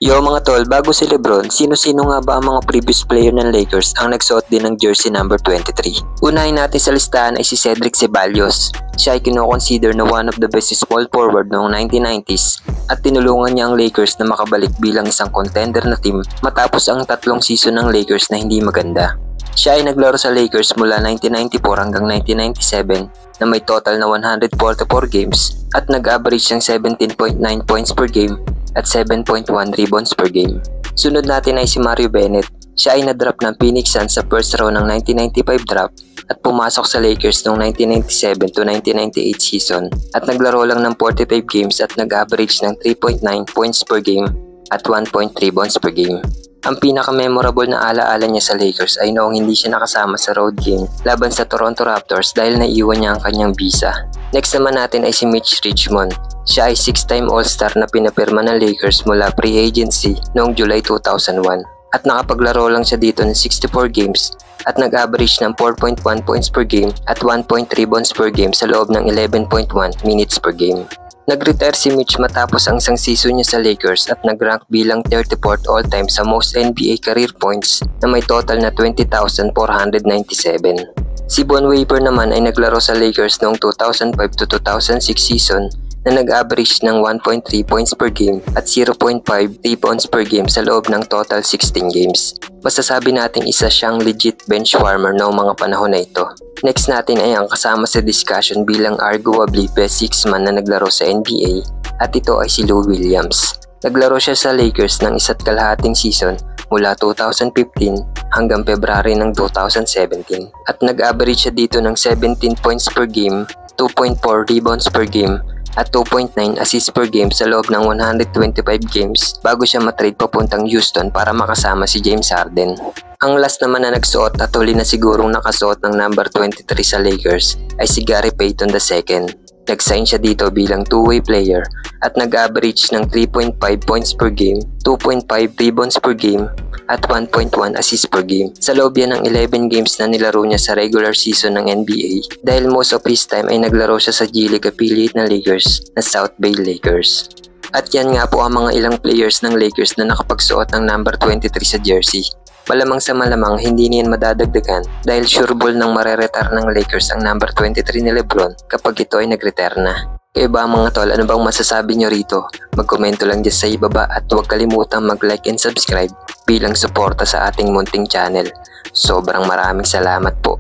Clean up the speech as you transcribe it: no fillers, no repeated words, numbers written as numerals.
Yo mga tol, bago si Lebron, sino-sino nga ba ang mga previous player ng Lakers ang nagsuot din ng jersey number 23? Unahin natin sa listahan ay si Cedric Ceballos. Siya ay kino-consider na one of the best small forward noong 1990s at tinulungan niya ang Lakers na makabalik bilang isang contender na team matapos ang 3 season ng Lakers na hindi maganda. Siya ay naglaro sa Lakers mula 1994 hanggang 1997 na may total na 144 games at nag-average ng 17.9 points per game at 7.1 rebounds per game. Sunod natin ay si Mario Bennett. Siya ay na-draft ng Phoenix Suns sa first round ng 1995 draft at pumasok sa Lakers noong 1997 to 1998 season at naglaro lang ng 45 games at nag-average ng 3.9 points per game at 1.3 rebounds per game. Ang pinaka-memorable na alaala niya sa Lakers ay noong hindi siya nakasama sa road game laban sa Toronto Raptors dahil naiwan niya ang kanyang visa. Next naman natin ay si Mitch Richmond. Siya ay 6-time All-Star na pinapirma ng Lakers mula free agency noong July 2001 at nakapaglaro lang siya dito ng 64 games at nag-average ng 4.1 points per game at 1.3 rebounds per game sa loob ng 11.1 minutes per game. Nag-retire si Mitch matapos ang isang season niya sa Lakers at nag-rank bilang 34th all-time sa most NBA career points na may total na 20,497. Si Von Waper naman ay naglaro sa Lakers noong 2005 to 2006 season na nag-average ng 1.3 points per game at 0.5 rebounds per game sa loob ng total 16 games. Masasabi nating isa siyang legit bench warmer noong mga panahon na ito. Next natin ay ang kasama sa discussion bilang arguably best 6 man na naglaro sa NBA at ito ay si Lou Williams. Naglaro siya sa Lakers ng 1.5 season mula 2015 hanggang February ng 2017 at nag-average siya dito ng 17 points per game, 2.4 rebounds per game at 2.9 assists per game sa loob ng 125 games bago siya matrade papuntang Houston para makasama si James Harden. Ang last naman na nagsuot at huli na sigurong nakasuot ng number 23 sa Lakers ay si Gary Payton II. Nag-sign siya dito bilang two-way player at nag-average ng 3.5 points per game, 2.5 rebounds per game at 1.1 assists per game. Sa loob yan ng 11 games na nilaro niya sa regular season ng NBA dahil most of his time ay naglaro siya sa G League affiliate ng Lakers na South Bay Lakers. At yan nga po ang mga ilang players ng Lakers na nakapagsuot ng number 23 sa jersey. Malamang sa malamang hindi niyan madadagdagan dahil sure ball nang mareretire ng Lakers ang number 23 ni Lebron kapag ito ay nag-retire na. Kaya ba mga tol, ano bang masasabi nyo rito? Magkomento lang dyan sa ibaba at huwag kalimutang mag-like and subscribe bilang suporta sa ating munting channel. Sobrang maraming salamat po.